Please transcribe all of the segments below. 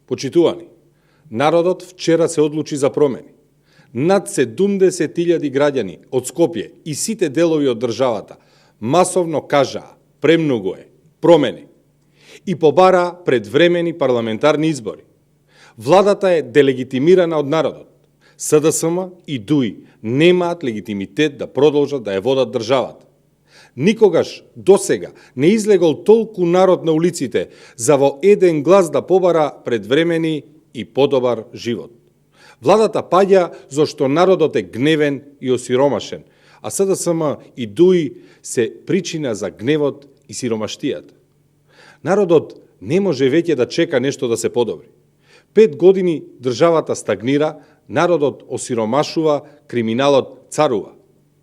Почитувани, народот вчера се одлучи за промени. Над 70.000 граѓани од Скопје и сите делови од државата масовно кажаа, премногу е, промени и побара предвремени парламентарни избори. Владата е делегитимирана од народот. СДСМ и ДУИ немаат легитимитет да продолжат да ја водат државата. Никогаш досега не излегол толку народ на улиците за во еден глас да побара предвремени и подобар живот. Владата паѓа зашто народот е гневен и осиромашен, а СДСМ и ДУИ се причина за гневот и сиромаштијата. Народот не може веќе да чека нешто да се подобри. 5 години државата стагнира, народот осиромашува, криминалот царува.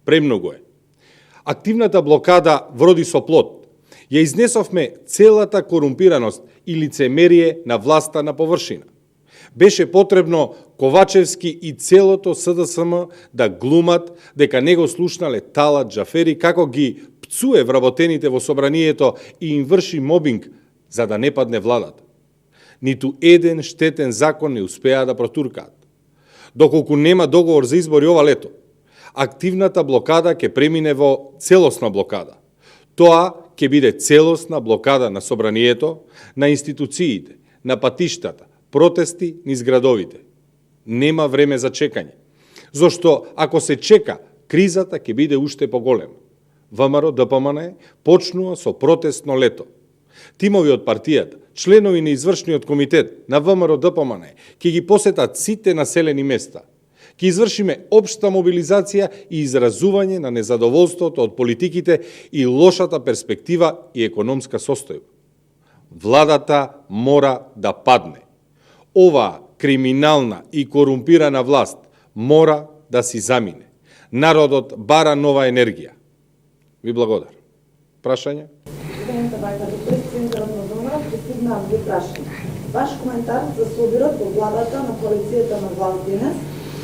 Премногу е. Активната блокада вроди со плод. Ја изнесовме целата корумпираност и лицемерие на власта на површина. Беше потребно Ковачевски и целото СДСМ да глумат дека него слушнале Талат Џафери како ги пцуе вработените во собранието и им врши мобинг за да не падне владата. Ниту еден штетен закон не успеа да протуркаат. Доколку нема договор за избори ова лето, активната блокада ќе премине во целосна блокада. Тоа ќе биде целосна блокада на собранието, на институциите, на патиштата, протести низ градовите. Нема време за чекање. Зошто ако се чека, кризата ќе биде уште поголема. ВМРО ДПМН почнува со протестно лето. Тимови од партијата, членови на извршниот комитет на ВМРО ДПМН ќе ги посетат сите населени места. Ќе извршиме општа мобилизација и изразување на незадоволството од политиките и лошата перспектива и економска состојба. Владата мора да падне. Оваа криминална и корумпирана власт мора да си замине. Народот бара нова енергија. Ви благодарам. Прашање? Пристигнаат ви прашања. Ваш коментар за собирот во владата на коалицијата на власт денес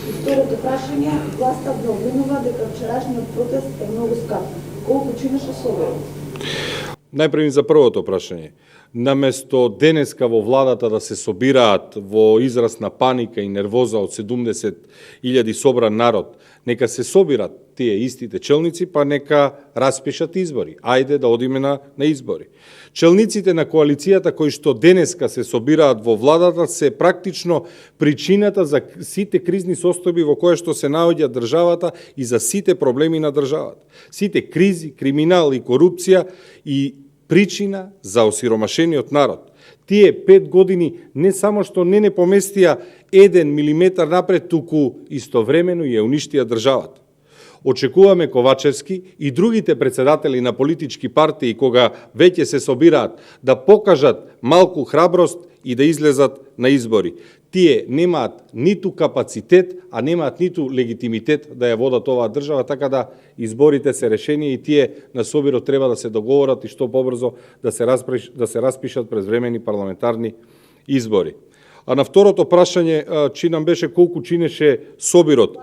и второто прашање, власта го обвинува дека вчерашниот протест е многу скап. Колку чинеше собирот? Најпрви за првото прашање. Наместо денеска во владата да се собираат во израз на паника и нервоза од 70.000 собран народ, нека се собират тие истите челници, па нека распишат избори. Ајде да одиме на избори. Челниците на коалицијата кои што денеска се собираат во владата се практично причината за сите кризни состојби во кои што се наоѓа државата и за сите проблеми на државата. Сите кризи, криминал и корупција и причина за осиромашениот народ. Тие 5 години не само што не поместија 1 милиметар напред, туку истовремено ја уништија државата. Очекуваме Ковачевски и другите председатели на политички партии кога веќе се собираат да покажат малку храброст и да излезат на избори. Тие немаат ниту капацитет, а немаат ниту легитимитет да ја водат оваа држава, така да изборите се решени и тие на собирот треба да се договорат и што побрзо да се распишат презвремени парламентарни избори. А на второто прашање, чи нам беше колку чинеше собирот?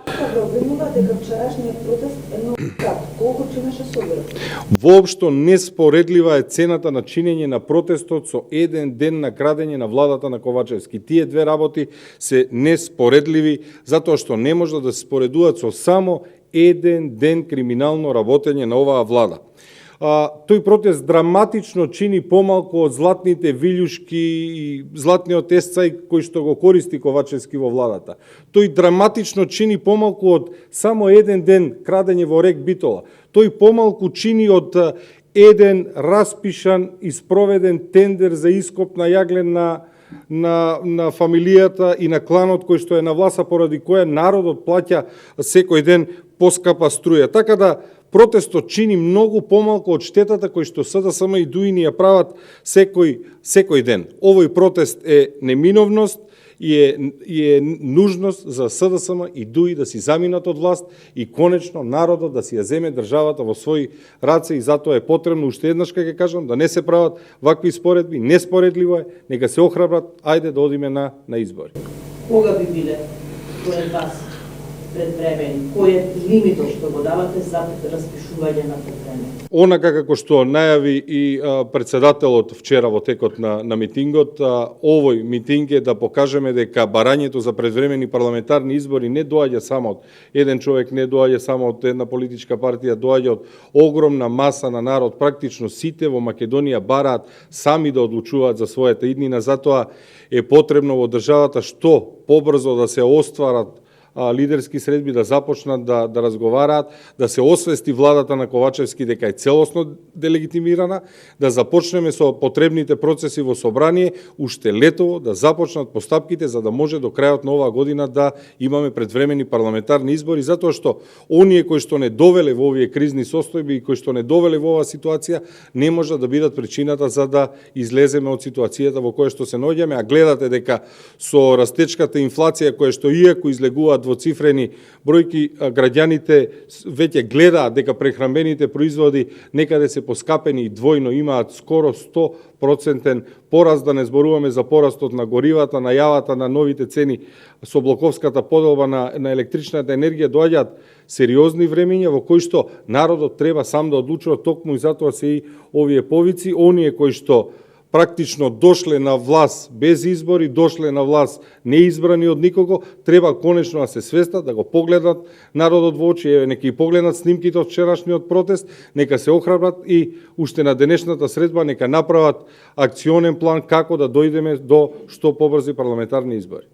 Колку чинеше собирот? Воопшто неспоредлива е цената на чинење на протестот со еден ден на крадење на владата на Ковачевски. Тие две работи се неспоредливи, затоа што не може да се споредуваат со само еден ден криминално работење на оваа влада. Тој протест драматично чини помалку од златните вилјушки и златниот есцај кој што го користи Ковачевски во владата. Тој драматично чини помалку од само еден ден крадење во рек Битола. Тој помалку чини од еден распишан и спроведен тендер за ископ на јаглен на фамилијата и на кланот кој што е на власт, поради која народот плаќа секој ден поскапа струја. Така да протестот чини многу помалку од штетата кој што СДСМ и ДУИ ја прават секој ден. Овој протест е неминовност и е нужност за СДСМ и ДУИ да си заминат од власт и конечно народот да си ја земе државата во своји раце и затоа е потребно уште еднаш ќе кажам да не се прават вакви споредби, неспоредливо е, нека се охрабрат, ајде да одиме на избори. Кога би биле според вас? предвремени? Кој е лимитот што го давате за распишување на предвремени? Онака како што најави и председателот вчера во текот на митингот, овој митинг е да покажеме дека барањето за предвремени парламентарни избори не доаѓа само од еден човек, не доаѓа само од една политичка партија, доаѓа од огромна маса на народ. Практично сите во Македонија бараат сами да одлучуваат за својата иднина, затоа е потребно во државата што побрзо да се остварат лидерски средби, да започнат да разговараат, да се освести владата на Ковачевски дека е целосно делегитимирана, да започнеме со потребните процеси во собрание, уште летово да започнат постапките за да може до крајот на оваа година да имаме предвремени парламентарни избори, затоа што оние кои што не довеле во овие кризни состојби и кои што не довеле во оваа ситуација не може да бидат причината за да излеземе од ситуацијата во која што се наоѓаме, а гледате дека со растечката инфлација која што иако излегуваат во цифрени бројки, граѓаните веќе гледаат дека прехранбените производи некаде се поскапени и двојно имаат скоро 100% пораст, да не зборуваме за порастот на горивата, најавата на новите цени со блоковската поделба на електричната енергија, доаѓаат сериозни времења во кои што народот треба сам да одлучува, токму и затоа се и овие повици, оние кои што практично дошле на власт без избори, дошле на власт неизбрани од никого, треба конечно да се свестат, да го погледат народот во очи, нека и погледнат снимките од вчерашниот протест, нека се охрабрат и уште на денешната средба нека направат акционен план како да дојдеме до што побрзи парламентарни избори.